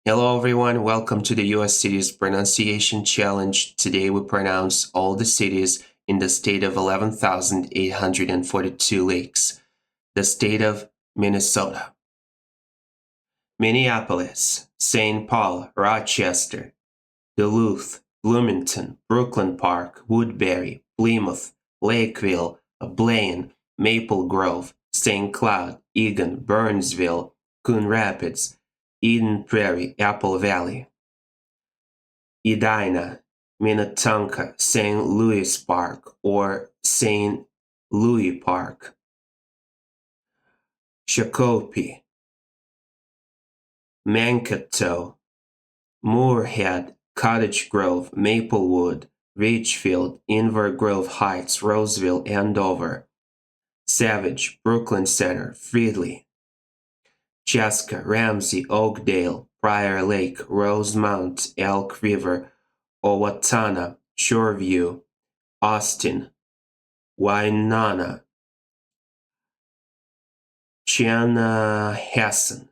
Hello everyone, welcome to the US Cities Pronunciation Challenge. Today we pronounce all the cities in the state of 11,842 lakes, the state of Minnesota. Minneapolis, St. Paul, Rochester, Duluth, Bloomington, Brooklyn Park, Woodbury, Plymouth, Lakeville, Blaine, Maple Grove, St. Cloud, Eagan, Burnsville, Coon Rapids, Eden Prairie, Apple Valley, Edina, Minnetonka, St. Louis Park or St. Louis Park, Shakopee, Mankato, Moorhead, Cottage Grove, Maplewood, Ridgefield, Inver Grove Heights, Roseville, Andover, Savage, Brooklyn Center, Fridley, Chaska, Ramsey, Oakdale, Prior Lake, Rosemount, Elk River, Owatonna, Shoreview, Austin, Wynonna, Chanhassen,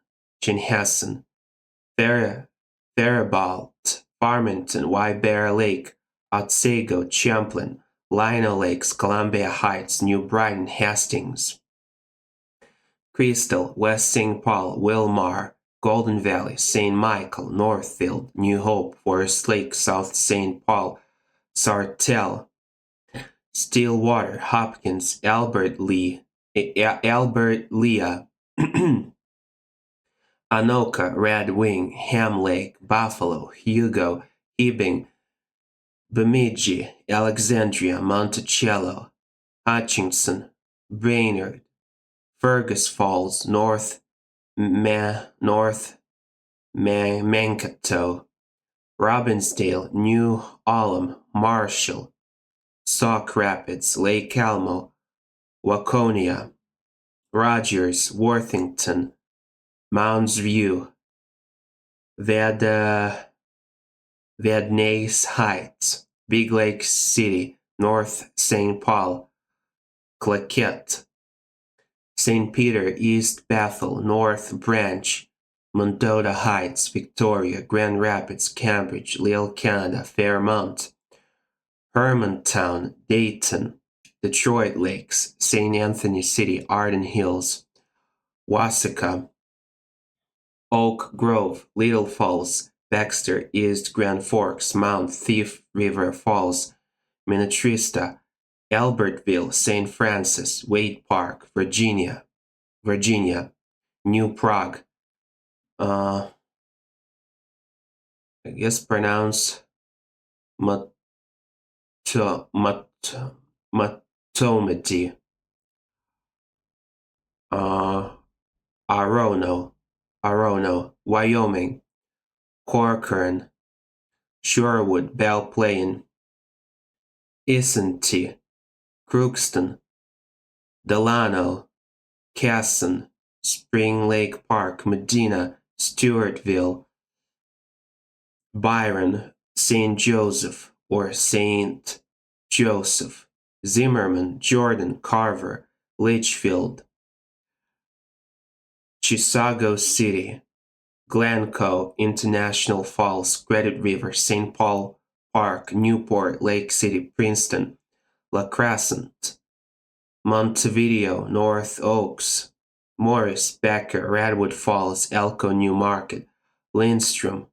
Faribault, Farmington, White Bear Lake, Otsego, Champlain, Lino Lakes, Columbia Heights, New Brighton, Hastings, Crystal, West St. Paul, Wilmar, Golden Valley, St. Michael, Northfield, New Hope, Forest Lake, South St. Paul, Sartell, Stillwater, Hopkins, Albert Lea, Anoka, Red Wing, Ham Lake, Buffalo, Hugo, Hibbing, Bemidji, Alexandria, Monticello, Hutchinson, Brainerd, Fergus Falls, North Mankato, Robbinsdale, New Ulm, Marshall, Sauk Rapids, Lake Elmo, Waconia, Rogers, Worthington, Mounds View, Vadnais Heights, Big Lake City, North St. Paul, Claquette, St. Peter, East Bethel, North Branch, Mendota Heights, Victoria, Grand Rapids, Cambridge, Little Canada, Fairmont, Hermantown, Dayton, Detroit Lakes, St. Anthony City, Arden Hills, Waseca, Oak Grove, Little Falls, Baxter, East Grand Forks, Mount Thief River Falls, Minnetrista, Albertville, St. Francis, Wade Park, Virginia, New Prague, I guess pronounce Matomedy, Arono, Wyoming, Corcoran, Shorewood, Belle Plaine, Isanti, Crookston, Delano, Casson, Spring Lake Park, Medina, Stewartville, Byron, St. Joseph or St. Joseph, Zimmerman, Jordan, Carver, Litchfield, Chisago City, Glencoe, International Falls, Credit River, St. Paul Park, Newport, Lake City, Princeton, La Crescent, Montevideo, North Oaks, Morris, Becker, Redwood Falls, Elko, New Market, Lindstrom,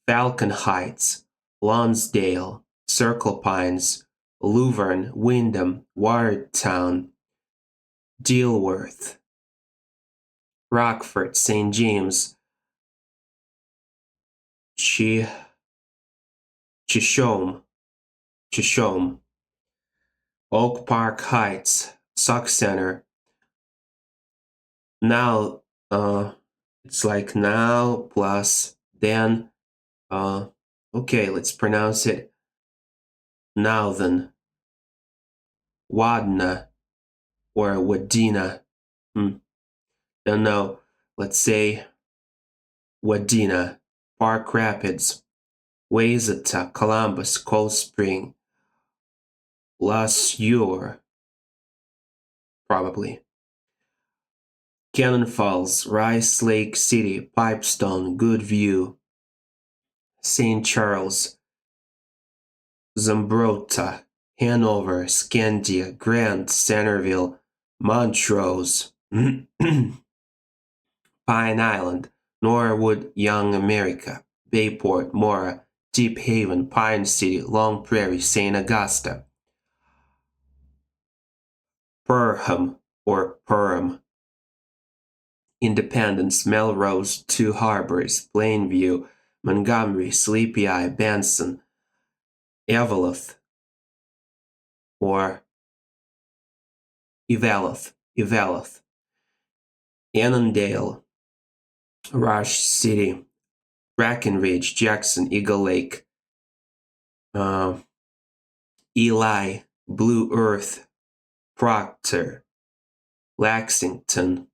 Falcon Heights, Lonsdale, Circle Pines, Luverne, Windham, Watertown, Dilworth, Rockford, St. James, Chisholm, Oak Park Heights, Sauk Center. Now, it's like now plus then. Okay, let's pronounce it. Now then, Wadna or Wadena. Don't know. Let's say Wadena, Park Rapids, Wayzata, Columbus, Cold Spring, La Sueur, probably. Cannon Falls, Rice Lake City, Pipestone, Good View, St. Charles, Zumbrota, Hanover, Scandia, Grant, Centerville, Montrose, Pine Island, Norwood, Young America, Bayport, Mora, Deep Haven, Pine City, Long Prairie, St. Augusta, Perham or Perham, Independence, Melrose, Two Harbors, Plainview, Montgomery, Sleepy Eye, Benson, Eveleth or Eveleth, Annandale, Rush City, Brackenridge, Jackson, Eagle Lake, Ely, Blue Earth, Proctor, Lexington,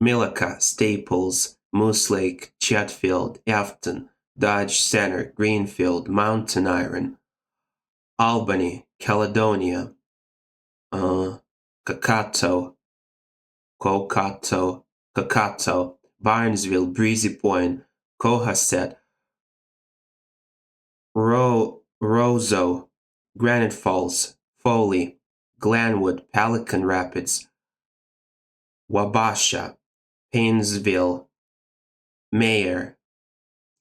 Millica, Staples, Moose Lake, Chatfield, Afton, Dodge Center, Greenfield, Mountain Iron, Albany, Caledonia, Cokato, Barnesville, Breezy Point, Cohasset, Roseau, Granite Falls, Foley, Glenwood, Pelican Rapids, Wabasha, Painesville, Meyer,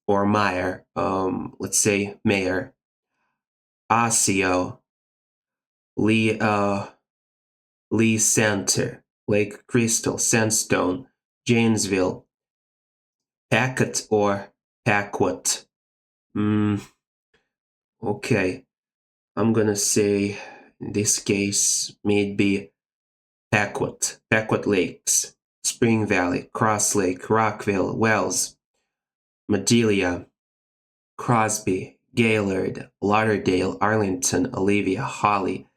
let's say Meyer, Osseo, Lee Center, Lake Crystal, Sandstone, Janesville, Packet or Paquot. Okay, I'm gonna say in this case maybe Paquot Lakes, Spring Valley, Cross Lake, Rockville, Wells, Madelia, Crosby, Gaylord, Lauderdale, Arlington, Olivia, Holly,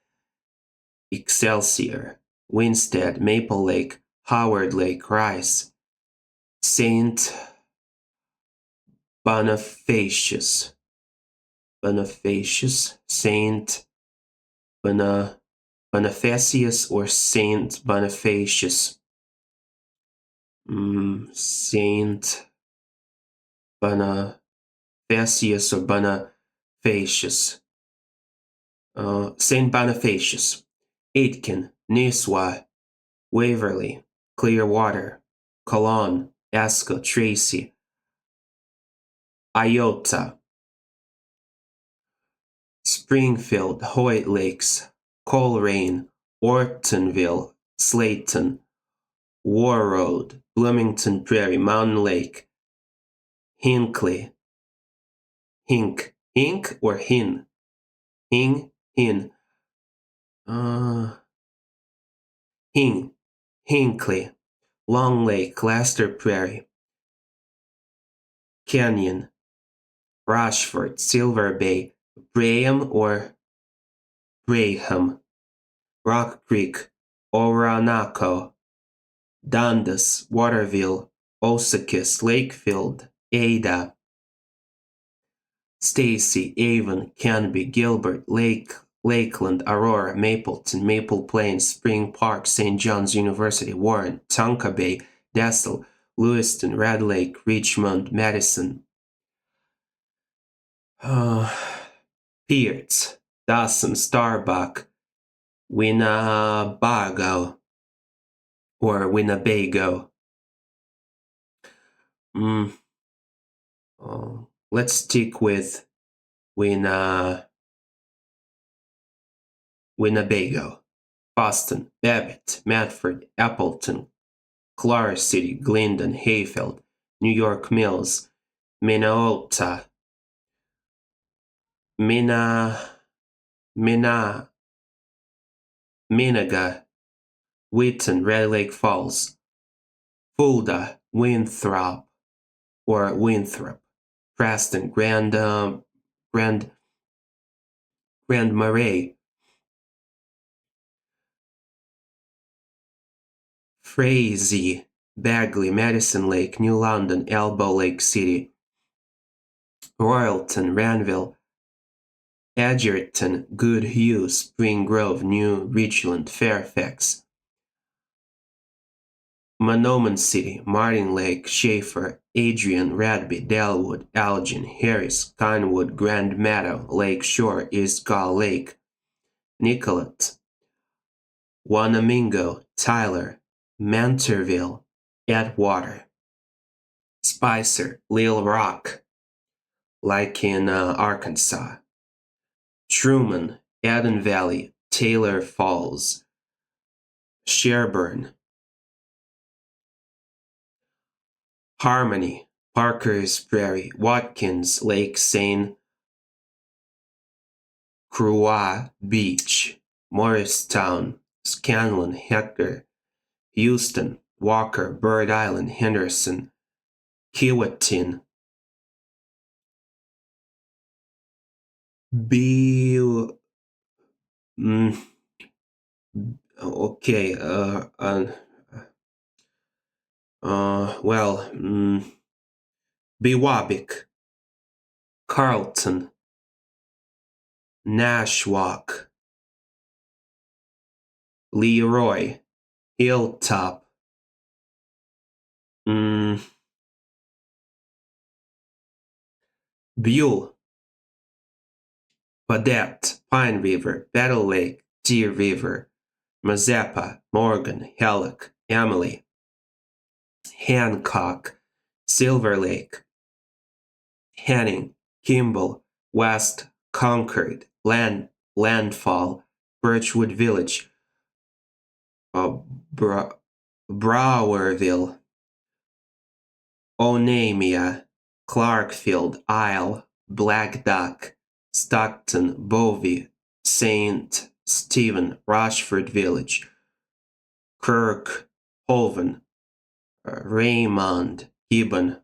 Excelsior, Winstead, Maple Lake, Howard Lake, Rice, St. Bonifacius, Saint Bonifacius or Saint Bonifacius, Saint Bonifacius or Bonifacius, Saint Bonifacius, Aitkin, Nisswa, Waverly, Clearwater, Cologne, Esco, Tracy, Iota, Springfield, Hoyt Lakes, Coleraine, Ortonville, Slayton, Warroad, Bloomington Prairie, Mountain Lake, Hinckley, Hink or Hin, Hinckley, Long Lake, Lester Prairie, Canyon, Rochford, Silver Bay, Braham or Braham, Rock Creek, Oranaco, Dundas, Waterville, Osakis, Lakefield, Ada, Stacy, Avon, Canby, Gilbert, Lakeland, Aurora, Mapleton, Maple Plains, Spring Park, St. John's University, Warren, Tonka Bay, Dassel, Lewiston, Red Lake, Richmond, Madison, Pearts, Dawson, Starbuck, Winnebago or Winnebago. Let's stick with Winnebago. Boston, Babbitt, Medford, Appleton, Clark City, Glendon, Hayfield, New York Mills, Minneota, Minaga, Wheaton, Red Lake Falls, Fulda, Winthrop, Preston, Grand Marais, Frazee, Bagley, Madison Lake, New London, Elbow Lake City, Royalton, Ranville, Edgerton, Goodhue, Spring Grove, New Richland, Fairfax, Monoman City, Martin Lake, Schaefer, Adrian, Radby, Delwood, Elgin, Harris, Kindwood, Grand Meadow, Lake Shore, East Gull Lake, Nicollet, Wanamingo, Tyler, Mentorville, Atwater, Spicer, Little Rock, like in Arkansas, Truman, Eden Valley, Taylor Falls, Sherburne, Harmony, Parker's Prairie, Watkins, Lake St. Croix Beach, Morristown, Scanlon, Hector, Houston, Walker, Bird Island, Henderson, Keewatin, okay, Biwabik, Carlton, Nashwauk, Leroy, Hilltop, Buell, Padette, Pine River, Battle Lake, Deer River, Mazeppa, Morgan, Halleck, Emily, Hancock, Silver Lake, Henning, Kimball, West Concord, Landfall, Birchwood Village, Browerville, Onamia, Clarkfield, Isle, Black Duck, Stockton, Bovey, St. Stephen, Rochford Village, Kirk, Hoven, Raymond, Gibbon,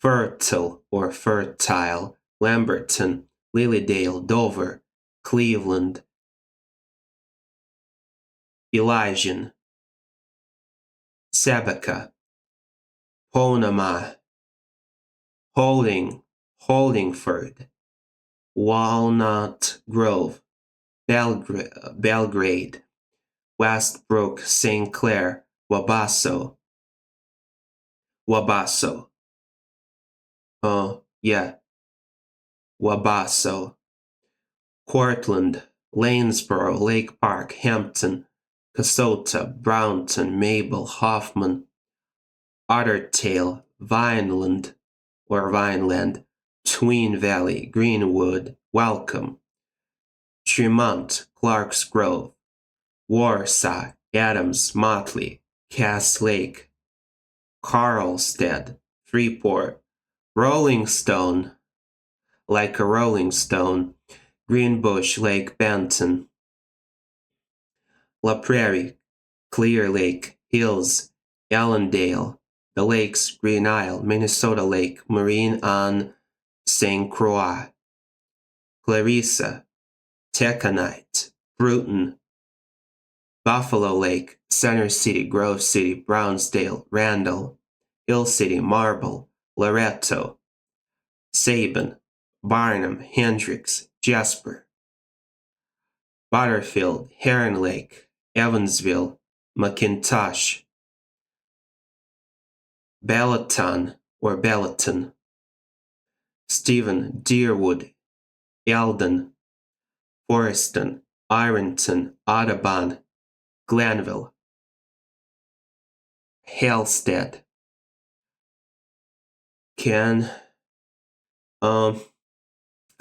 Fertile or Fertile, Lamberton, Lilydale, Dover, Cleveland, Elysian, Sebaca, Ponama, Holdingford, Walnut Grove, Belgrade, Westbrook, St. Clair, Wabasso, Wabasso, Cortland, Lanesboro, Lake Park, Hampton, Casota, Brownton, Mabel, Hoffman, Ottertail, Vineland, Tween Valley, Greenwood, Welcome, Tremont, Clark's Grove, Warsaw, Adams, Motley, Cass Lake, Carlstead, Freeport, Rolling Stone, like a Rolling Stone, Greenbush, Lake Benton, La Prairie, Clear Lake, Hills, Allendale, the Lakes, Green Isle, Minnesota Lake, Marine on St. Croix, Clarissa, Taconite, Bruton, Buffalo Lake, Center City, Grove City, Brownsdale, Randall, Hill City, Marble, Loretto, Sabin, Barnum, Hendricks, Jasper, Butterfield, Heron Lake, Evansville, McIntosh, Bellaton, Stephen, Deerwood, Eldon, Foreston, Ironton, Audubon, Glanville, Halstead,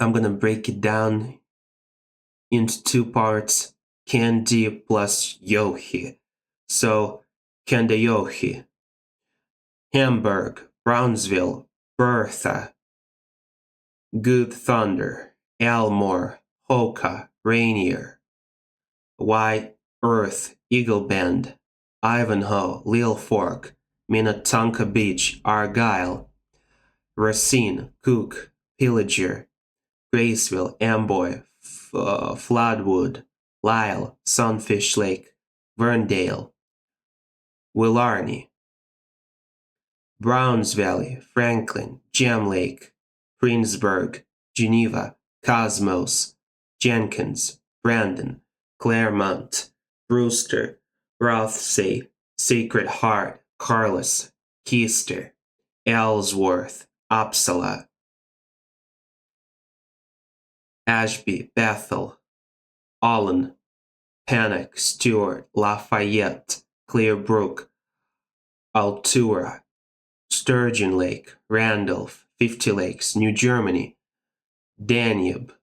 I'm gonna break it down into two parts, Candy plus Yohi. So, Candayohi, Hamburg, Brownsville, Bertha, Good Thunder, Elmore, Hoka, Rainier, White Earth, Eagle Bend, Ivanhoe, Lil Fork, Minnetonka Beach, Argyle, Racine, Cook, Pillager, Graceville, Amboy, Floodwood, Lyle, Sunfish Lake, Verndale, Willarney, Browns Valley, Franklin, Jam Lake, Princeburg, Geneva, Cosmos, Jenkins, Brandon, Claremont, Brewster, Rothsay, Sacred Heart, Carlos, Keister, Ellsworth, Uppsala, Ashby, Bethel, Olin, Panic, Stewart, Lafayette, Clearbrook, Altura, Sturgeon Lake, Randolph, 50 Lakes, New Germany, Danube.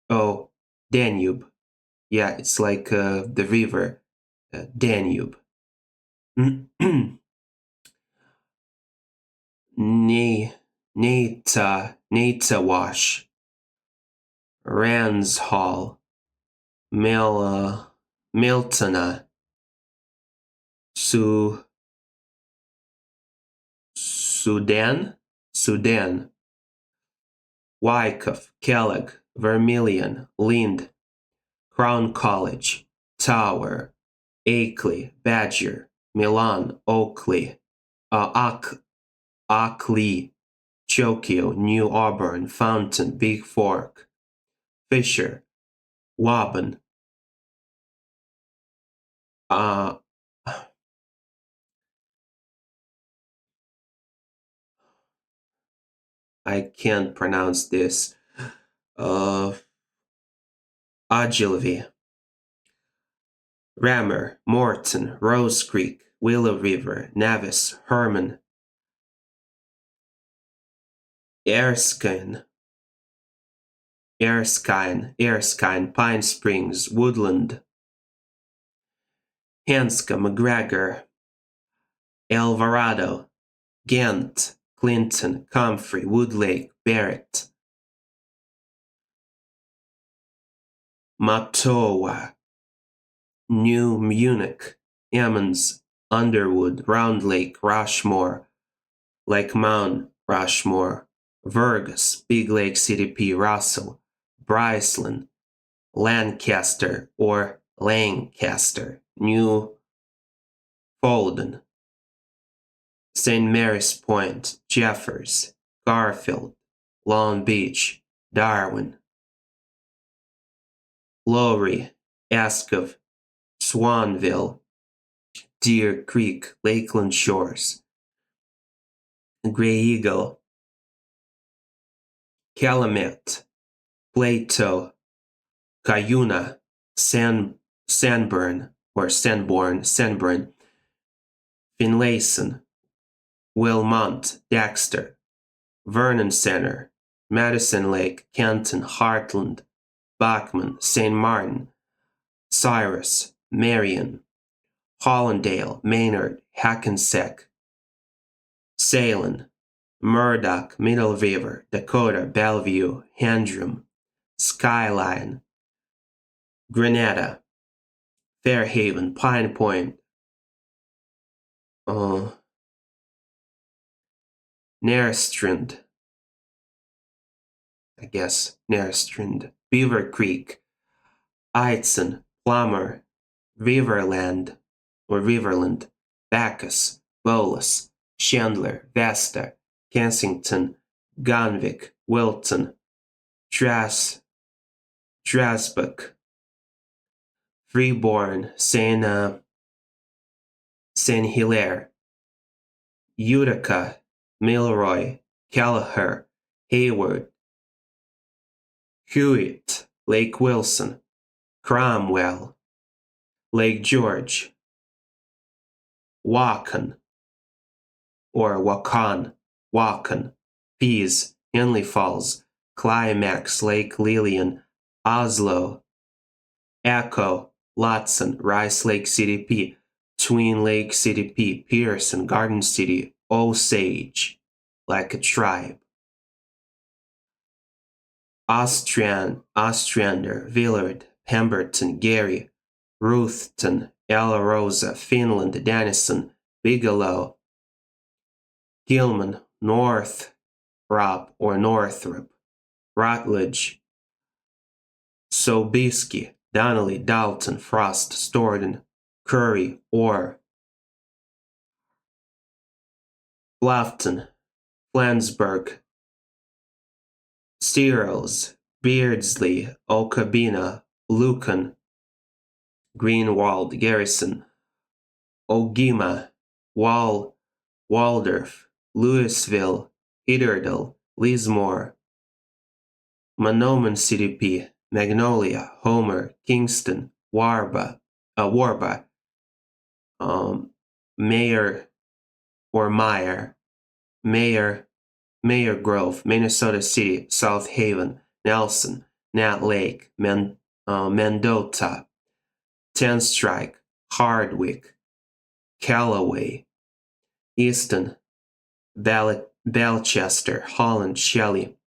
Oh, Danube. Yeah, it's like the river, Danube. Natawash, Ranshall, Miltona, Sudan, Wyckoff, Kellogg, Vermilion, Lind, Crown College, Tower, Akeley, Badger, Milan, Oakley, Ockley, Chokio, New Auburn, Fountain, Big Fork, Fisher, Waban, I can't pronounce this, Ogilvy, Rammer, Morton, Rose Creek, Willow River, Navis, Herman, Erskine, Pine Springs, Woodland, Hanska, McGregor, Alvarado, Ghent, Clinton, Comfrey, Woodlake, Barrett, Matoa, New Munich, Emmons, Underwood, Round Lake, Rushmore, Lake Mount, Rushmore, Vergus, Big Lake CDP, Russell, Bryceland, Lancaster or Lancaster, New Folden, St. Mary's Point, Jeffers, Garfield, Long Beach, Darwin, Lowry, Ascov, Swanville, Deer Creek, Lakeland Shores, Grey Eagle, Calumet, Plato, Cuyuna, Sanborn, Finlayson, Wilmont, Dexter, Vernon Center, Madison Lake, Canton, Heartland, Bachman, St. Martin, Cyrus, Marion, Hollandale, Maynard, Hackensack, Salem, Murdoch, Middle River, Dakota, Bellevue, Handrum, Skyline, Grenada, Fairhaven, Pine Point, Nerstrand, Beaver Creek, Eitzen, Plummer, Riverland, Bacchus, Bolus, Chandler, Vesta, Kensington, Gunwick, Wilton, Strasbourg, Freeborn, Saint Hilaire, Utica, Milroy, Kelleher, Hayward, Hewitt, Lake Wilson, Cromwell, Lake George, Wakan, Pease, Henley Falls, Climax, Lake Lillian, Oslo, Echo, Lotson, Rice Lake CDP, Twin Lake CDP, Pearson, Garden City, Osage, like a tribe, Ostrander, Villard, Pemberton, Gary, Ruthton, Ella Rosa, Finland, Dennison, Bigelow, Gilman, Northrop, Rutledge, Sobieski, Donnelly, Dalton, Frost, Storden, Curry, Orr, Bluffton, Flansburgh, Searles, Beardsley, Okabena, Lucan, Greenwald, Garrison, Ogima, Waldorf, Louisville, Iredell, Lismore, Monoman CDP, Magnolia, Homer, Kingston, Warba, Mayor or Meyer, Mayor Grove, Minnesota City, South Haven, Nelson, Nat Lake, Mendota, Tenstrike, Hardwick, Callaway, Easton, Belchester, Holland, Shelley,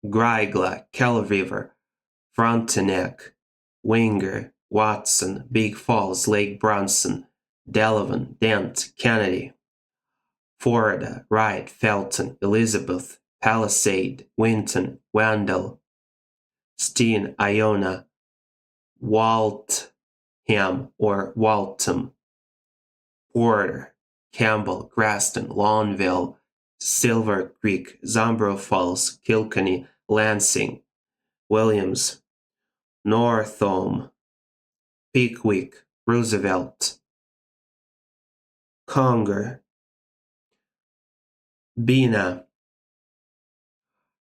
Grygla, Kell River, Frontenac, Winger, Watson, Big Falls, Lake Bronson, Delavan, Dent, Kennedy, Florida, Wright, Felton, Elizabeth, Palisade, Winton, Wendell, Steen, Iona, Waltham or Waltham, Porter, Campbell, Graston, Lawnville, Silver Creek, Zombro Falls, Kilkenny, Lansing, Williams, Northome, Pickwick, Roosevelt, Conger, Bena,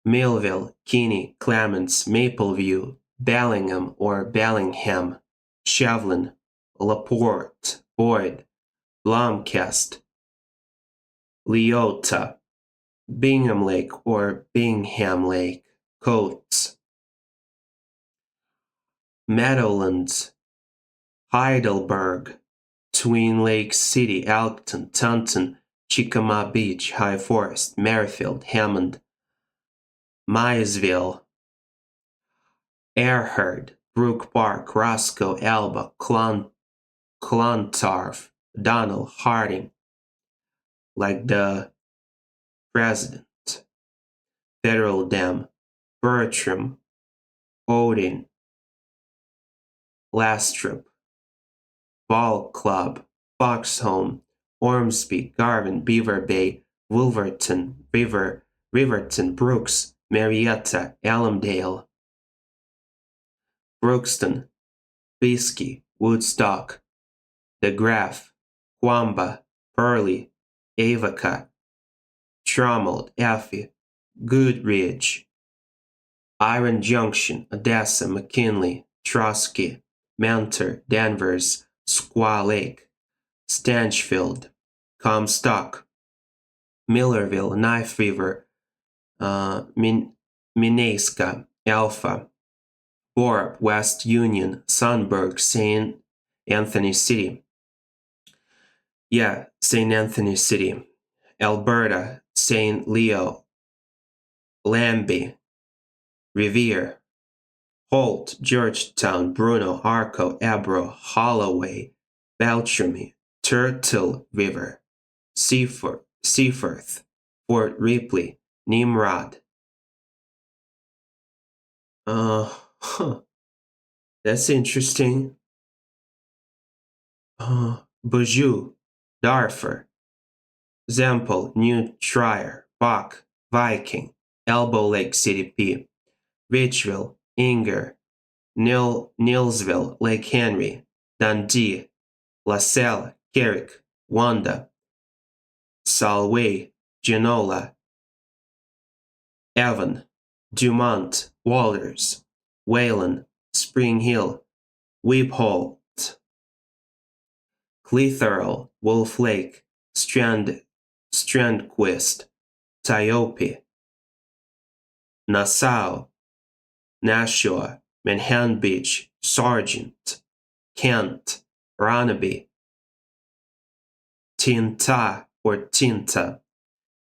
Millville, Kinney, Clements, Mapleview, Bellingham or Bellingham, Shevlin, LaPorte, Boyd, Blomkest, Leota, Bingham Lake or Bingham Lake, Coates, Meadowlands, Heidelberg, Twin Lake City, Elkton, Taunton, Chickamauga Beach, High Forest, Merrifield, Hammond, Maysville, Earhart, Brook Park, Roscoe, Elba, Clontarf, Donald, Harding, like the president, Federal Dam, Bertram, Odin, Lastrup, Ball Club, Foxholm, Ormsby, Garvin, Beaver Bay, Wolverton, Riverton, Brooks, Marietta, Allendale, Brookston, Bisky, Woodstock, De Graaf, Wamba, Pearly, Avoca, Trommeled, Effie, Goodridge, Iron Junction, Odessa, McKinley, Trotsky, Mentor, Danvers, Squaw Lake, Stanchfield, Comstock, Millerville, Knife River, Minneska, Alpha, Borup, West Union, Sunburg, St. Anthony City. Yeah, St. Anthony City. Alberta, St. Leo, Lambie, Revere, Holt, Georgetown, Bruno, Arco, Abro, Holloway, Beltrami, Turtle River, Seaforth, Fort Ripley, Nimrod. That's interesting. Beaujeu, Darfur, Zempel, New Trier, Bach, Viking, Elbow Lake CDP, Richville, Inger, Neilsville, Lake Henry, Dundee, LaSalle, Carrick, Wanda, Solway, Genola, Evan, Dumont, Walters, Wayland, Spring Hill, Weepholt, Clitheroe, Wolf Lake, Strandquist, Tiope, Nassau, Nashua, Manhattan Beach, Sargent, Kent, Ronneby, Tinta or Tinta,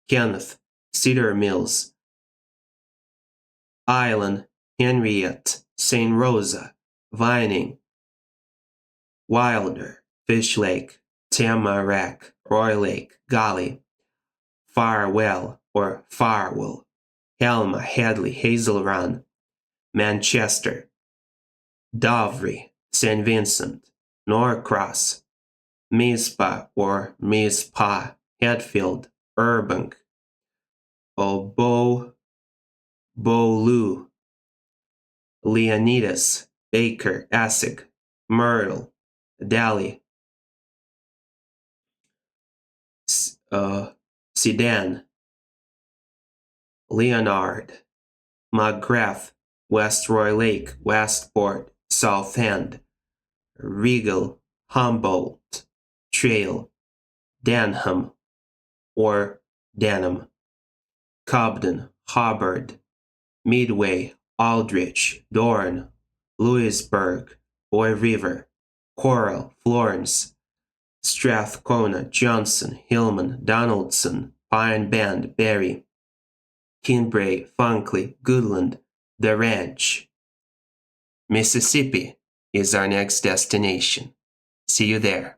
Kenneth, Cedar Mills, Island, Henriette, St. Rosa, Vining, Wilder, Fish Lake, Tamarack, Roy Lake, Golly, Farwell or Farwell, Helma, Hadley, Hazel Run, Manchester, Dovry, St. Vincent, Norcross, Mizpah or Mizpah, Hatfield, Burbank, Bolu, Leonidas, Baker, Essig, Myrtle, Delhi, Sedan, Leonard, McGrath, West Roy Lake, Westport, South End, Regal, Humboldt, Trail, Denham or Denham, Cobden, Hubbard, Midway, Aldrich, Dorn, Louisburg, Boy River, Coral, Florence, Strathcona, Johnson, Hillman, Donaldson, Pine Bend, Berry, Kinbray, Funkley, Goodland, The Ranch. Mississippi is our next destination. See you there.